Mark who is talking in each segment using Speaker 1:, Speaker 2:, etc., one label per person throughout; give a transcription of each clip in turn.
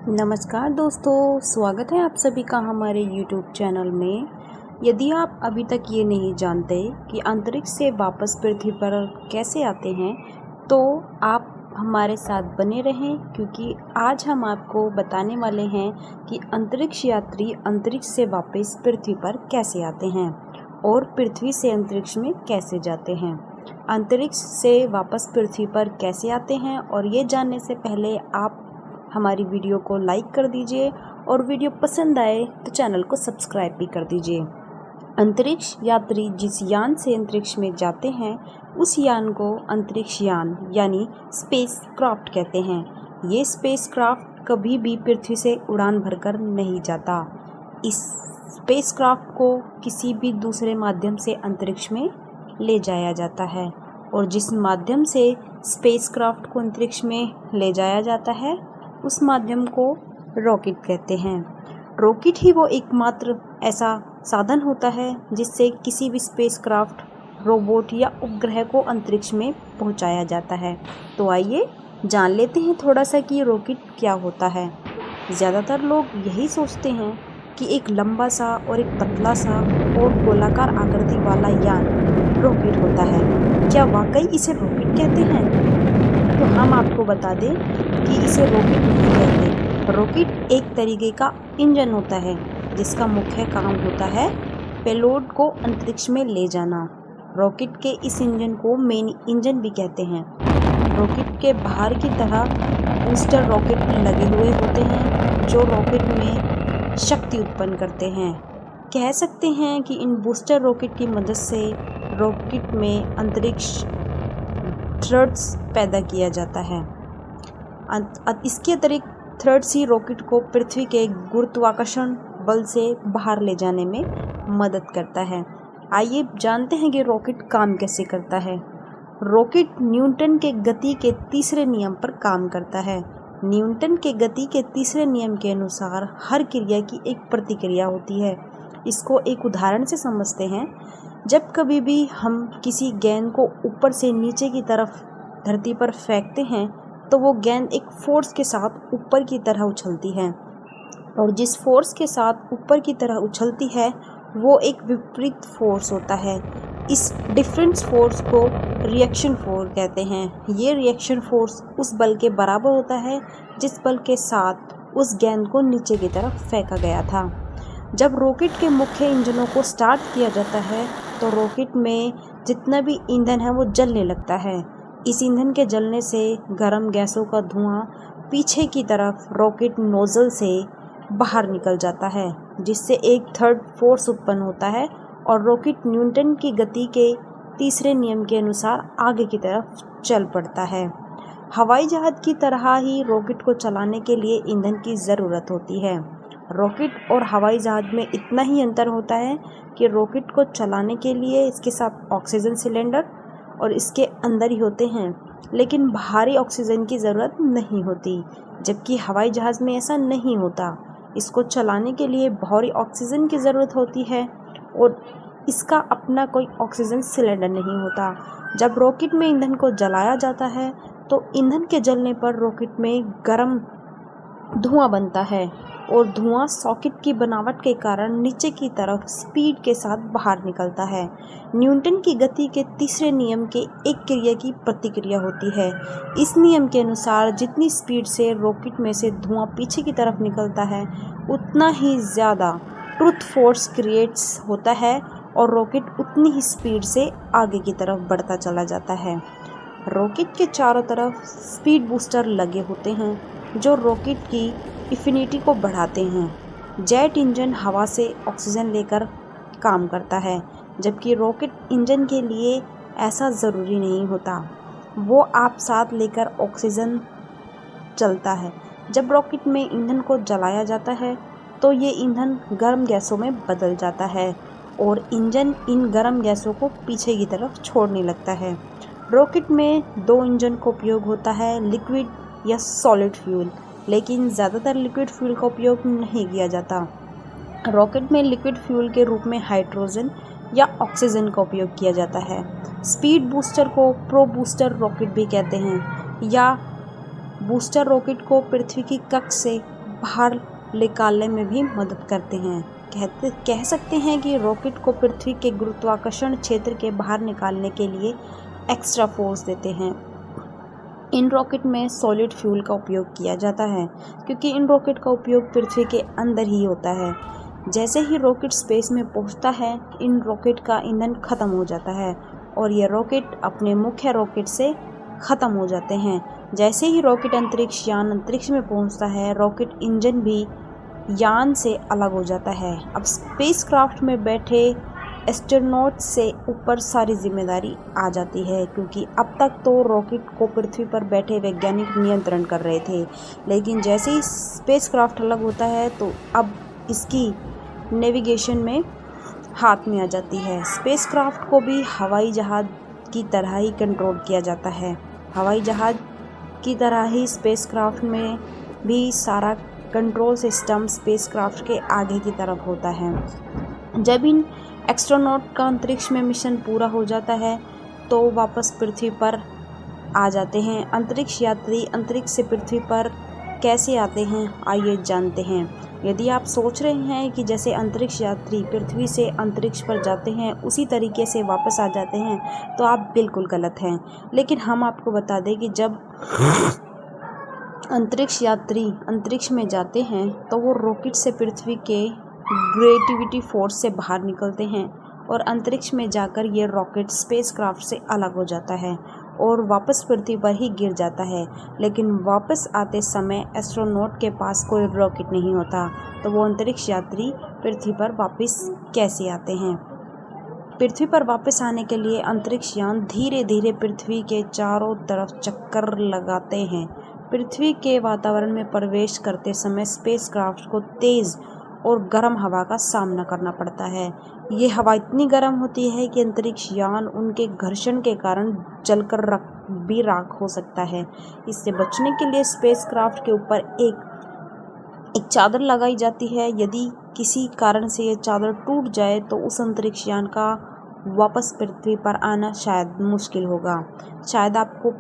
Speaker 1: नमस्कार दोस्तों, स्वागत है आप सभी का हमारे YouTube चैनल में। यदि आप अभी तक ये नहीं जानते कि अंतरिक्ष से वापस पृथ्वी पर कैसे आते हैं, तो आप हमारे साथ बने रहें, क्योंकि आज हम आपको बताने वाले हैं कि अंतरिक्ष यात्री अंतरिक्ष से वापस पृथ्वी पर कैसे आते हैं और पृथ्वी से अंतरिक्ष में कैसे जाते हैं। अंतरिक्ष से वापस पृथ्वी पर कैसे आते हैं, और ये जानने से पहले आप हमारी वीडियो को लाइक कर दीजिए और वीडियो पसंद आए तो चैनल को सब्सक्राइब भी कर दीजिए। अंतरिक्ष यात्री जिस यान से अंतरिक्ष में जाते हैं, उस यान को अंतरिक्ष यान यानी स्पेस क्राफ्ट कहते हैं। ये स्पेस क्राफ्ट कभी भी पृथ्वी से उड़ान भरकर नहीं जाता। इस स्पेस क्राफ्ट को किसी भी दूसरे माध्यम से अंतरिक्ष में ले जाया जाता है, और जिस माध्यम से स्पेस क्राफ्ट को अंतरिक्ष में ले जाया जाता है उस माध्यम को रॉकेट कहते हैं। रॉकेट ही वो एकमात्र ऐसा साधन होता है जिससे किसी भी स्पेसक्राफ्ट, रोबोट या उपग्रह को अंतरिक्ष में पहुंचाया जाता है। तो आइए जान लेते हैं थोड़ा सा कि रॉकेट क्या होता है। ज़्यादातर लोग यही सोचते हैं कि एक लंबा सा और एक पतला सा और गोलाकार आकृति वाला यान रॉकेट होता है। क्या वाकई इसे रॉकेट कहते हैं? तो हम आपको बता दें कि इसे रॉकेट नहीं कहते। रॉकेट एक तरीके का इंजन होता है जिसका मुख्य काम होता है पेलोड को अंतरिक्ष में ले जाना। रॉकेट के इस इंजन को मेन इंजन भी कहते हैं। रॉकेट के बाहर की तरह बूस्टर रॉकेट लगे हुए होते हैं जो रॉकेट में शक्ति उत्पन्न करते हैं। कह सकते हैं कि इन बूस्टर रॉकेट की मदद से रॉकेट में अंतरिक्ष थ्रड्स पैदा किया जाता है। इसके अतिरिक्त थ्रड्स ही रॉकेट को पृथ्वी के गुरुत्वाकर्षण बल से बाहर ले जाने में मदद करता है। आइए जानते हैं कि रॉकेट काम कैसे करता है। रॉकेट न्यूटन के गति के तीसरे नियम पर काम करता है। न्यूटन के गति के तीसरे नियम के अनुसार हर क्रिया की एक प्रतिक्रिया होती है। इसको एक उदाहरण से समझते हैं। जब कभी भी हम किसी गेंद को ऊपर से नीचे की तरफ धरती पर फेंकते हैं तो वो गेंद एक फोर्स के साथ ऊपर की तरह उछलती है, और जिस फोर्स के साथ ऊपर की तरह उछलती है वो एक विपरीत फोर्स होता है। इस डिफरेंस फोर्स को रिएक्शन फोर्स कहते हैं। ये रिएक्शन फोर्स उस बल के बराबर होता है जिस बल के साथ उस गेंद को नीचे की तरफ फेंका गया था। जब रॉकेट के मुख्य इंजनों को स्टार्ट किया जाता है तो रॉकेट में जितना भी ईंधन है वो जलने लगता है। इस ईंधन के जलने से गर्म गैसों का धुआं पीछे की तरफ रॉकेट नोजल से बाहर निकल जाता है, जिससे एक थर्ड फोर्स उत्पन्न होता है और रॉकेट न्यूटन की गति के तीसरे नियम के अनुसार आगे की तरफ चल पड़ता है। हवाई जहाज की तरह ही रॉकेट को चलाने के लिए ईंधन की ज़रूरत होती है। रॉकेट और हवाई जहाज में इतना ही अंतर होता है कि रॉकेट को चलाने के लिए इसके साथ ऑक्सीजन सिलेंडर और इसके अंदर ही होते हैं, लेकिन बाहरी ऑक्सीजन की ज़रूरत नहीं होती, जबकि हवाई जहाज़ में ऐसा नहीं होता। इसको चलाने के लिए बाहरी ऑक्सीजन की ज़रूरत होती है और इसका अपना कोई ऑक्सीजन सिलेंडर नहीं होता। जब रॉकेट में ईंधन को जलाया जाता है तो ईंधन के जलने पर रॉकेट में गर्म धुआं बनता है, और धुआं सॉकेट की बनावट के कारण नीचे की तरफ स्पीड के साथ बाहर निकलता है। न्यूटन की गति के तीसरे नियम के एक क्रिया की प्रतिक्रिया होती है। इस नियम के अनुसार जितनी स्पीड से रॉकेट में से धुआं पीछे की तरफ निकलता है उतना ही ज़्यादा ट्रुथ फोर्स क्रिएट्स होता है और रॉकेट उतनी ही स्पीड से आगे की तरफ बढ़ता चला जाता है। रॉकेट के चारों तरफ स्पीड बूस्टर लगे होते हैं जो रॉकेट की इफिनिटी को बढ़ाते हैं। जेट इंजन हवा से ऑक्सीजन लेकर काम करता है, जबकि रॉकेट इंजन के लिए ऐसा ज़रूरी नहीं होता। वो आप साथ लेकर ऑक्सीजन चलता है। जब रॉकेट में ईंधन को जलाया जाता है तो ये ईंधन गर्म गैसों में बदल जाता है और इंजन इन गर्म गैसों को पीछे की तरफ छोड़ने लगता है। रॉकेट में दो इंजन का उपयोग होता है, लिक्विड या सॉलिड फ्यूल, लेकिन ज़्यादातर लिक्विड फ्यूल का उपयोग नहीं किया जाता। रॉकेट में लिक्विड फ्यूल के रूप में हाइड्रोजन या ऑक्सीजन का उपयोग किया जाता है। स्पीड बूस्टर को प्रो बूस्टर रॉकेट भी कहते हैं, या बूस्टर रॉकेट को पृथ्वी की कक्ष से बाहर निकालने में भी मदद करते हैं। कह सकते हैं कि रॉकेट को पृथ्वी के गुरुत्वाकर्षण क्षेत्र के बाहर निकालने के लिए एक्स्ट्रा फोर्स देते हैं। इन रॉकेट में सॉलिड फ्यूल का उपयोग किया जाता है, क्योंकि इन रॉकेट का उपयोग पृथ्वी के अंदर ही होता है। जैसे ही रॉकेट स्पेस में पहुंचता है, इन रॉकेट का ईंधन खत्म हो जाता है और ये रॉकेट अपने मुख्य रॉकेट से ख़त्म हो जाते हैं। जैसे ही रॉकेट अंतरिक्ष यान अंतरिक्ष में पहुंचता है, रॉकेट इंजन भी यान से अलग हो जाता है। अब स्पेसक्राफ्ट में बैठे एस्ट्रोनॉट से ऊपर सारी जिम्मेदारी आ जाती है, क्योंकि अब तक तो रॉकेट को पृथ्वी पर बैठे वैज्ञानिक नियंत्रण कर रहे थे, लेकिन जैसे ही स्पेसक्राफ्ट अलग होता है तो अब इसकी नेविगेशन में हाथ में आ जाती है। स्पेसक्राफ्ट को भी हवाई जहाज़ की तरह ही कंट्रोल किया जाता है। हवाई जहाज़ की तरह ही स्पेसक्राफ्ट में भी सारा कंट्रोल सिस्टम स्पेसक्राफ्ट के आगे की तरफ होता है। जब इन एस्ट्रोनॉट का अंतरिक्ष में मिशन पूरा हो जाता है तो वापस पृथ्वी पर आ जाते हैं। अंतरिक्ष यात्री अंतरिक्ष से पृथ्वी पर कैसे आते हैं, आइए जानते हैं। यदि आप सोच रहे हैं कि जैसे अंतरिक्ष यात्री पृथ्वी से अंतरिक्ष पर जाते हैं उसी तरीके से वापस आ जाते हैं, तो आप बिल्कुल गलत हैं। लेकिन हम आपको बता दें कि जब अंतरिक्ष यात्री अंतरिक्ष में जाते हैं तो वो रॉकेट से पृथ्वी के ग्रेविटी फोर्स से बाहर निकलते हैं और अंतरिक्ष में जाकर ये रॉकेट स्पेसक्राफ्ट से अलग हो जाता है और वापस पृथ्वी पर ही गिर जाता है। लेकिन वापस आते समय एस्ट्रोनॉट के पास कोई रॉकेट नहीं होता, तो वो अंतरिक्ष यात्री पृथ्वी पर वापस कैसे आते हैं। पृथ्वी पर वापस आने के लिए अंतरिक्ष यान धीरे धीरे पृथ्वी के चारों तरफ चक्कर लगाते हैं। पृथ्वी के वातावरण में प्रवेश करते समय स्पेसक्राफ्ट को तेज़ और गर्म हवा का सामना करना पड़ता है। ये हवा इतनी गर्म होती है कि अंतरिक्ष यान उनके घर्षण के कारण जलकर राख हो सकता है। इससे बचने के लिए स्पेसक्राफ्ट के ऊपर एक चादर लगाई जाती है। यदि किसी कारण से ये चादर टूट जाए तो उस अंतरिक्ष यान का वापस पृथ्वी पर आना शायद मुश्किल होगा। शायद आपको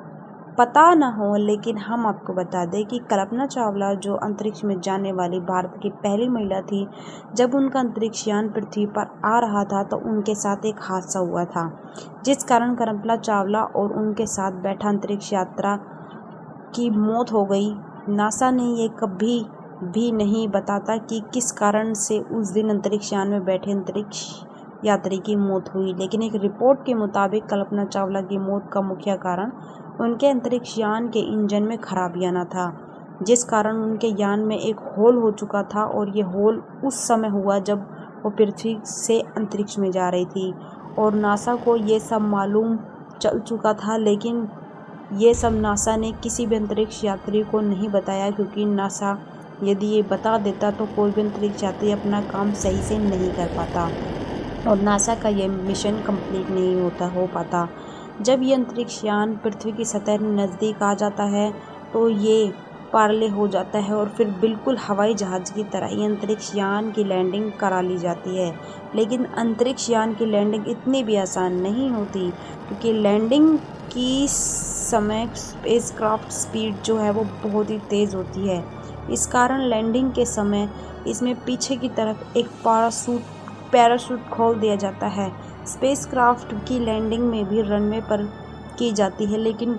Speaker 1: पता ना हो, लेकिन हम आपको बता दें कि कल्पना चावला जो अंतरिक्ष में जाने वाली भारत की पहली महिला थी, जब उनका अंतरिक्ष यान पृथ्वी पर आ रहा था तो उनके साथ एक हादसा हुआ था, जिस कारण कल्पना चावला और उनके साथ बैठा अंतरिक्ष यात्रा की मौत हो गई। नासा ने ये कभी भी नहीं बताता कि किस कारण से उस दिन अंतरिक्ष यान में बैठे अंतरिक्ष यात्री की मौत हुई, लेकिन एक रिपोर्ट के मुताबिक कल्पना चावला की मौत का मुख्य कारण उनके अंतरिक्ष यान के इंजन में खराबी आना था, जिस कारण उनके यान में एक होल हो चुका था और ये होल उस समय हुआ जब वो पृथ्वी से अंतरिक्ष में जा रही थी। और नासा को ये सब मालूम चल चुका था, लेकिन ये सब नासा ने किसी भी अंतरिक्ष यात्री को नहीं बताया, क्योंकि नासा यदि ये बता देता तो कोई भी अंतरिक्ष यात्री अपना काम सही से नहीं कर पाता और नासा का ये मिशन कंप्लीट नहीं हो पाता। जब ये अंतरिक्ष यान पृथ्वी की सतह नज़दीक आ जाता है तो ये पारले हो जाता है और फिर बिल्कुल हवाई जहाज़ की तरह ये अंतरिक्ष यान की लैंडिंग करा ली जाती है। लेकिन अंतरिक्ष यान की लैंडिंग इतनी भी आसान नहीं होती, क्योंकि लैंडिंग की समय स्पेसक्राफ्ट स्पीड जो है वो बहुत ही तेज़ होती है। इस कारण लैंडिंग के समय इसमें पीछे की तरफ एक पैराशूट खोल दिया जाता है। स्पेसक्राफ्ट की लैंडिंग में भी रनवे पर की जाती है, लेकिन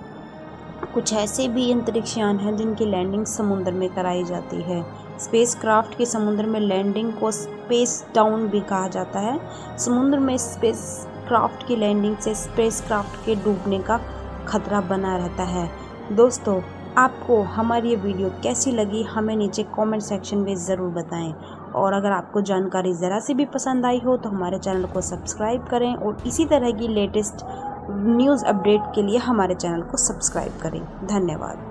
Speaker 1: कुछ ऐसे भी अंतरिक्ष यान हैं जिनकी लैंडिंग समुद्र में कराई जाती है। स्पेसक्राफ्ट की समुद्र में लैंडिंग को स्पेस डाउन भी कहा जाता है। समुद्र में स्पेसक्राफ्ट की लैंडिंग से स्पेसक्राफ्ट के डूबने का खतरा बना रहता है। दोस्तों, आपको हमारी ये वीडियो कैसी लगी हमें नीचे कमेंट सेक्शन में ज़रूर बताएं, और अगर आपको जानकारी ज़रा सी भी पसंद आई हो तो हमारे चैनल को सब्सक्राइब करें और इसी तरह की लेटेस्ट न्यूज़ अपडेट के लिए हमारे चैनल को सब्सक्राइब करें। धन्यवाद।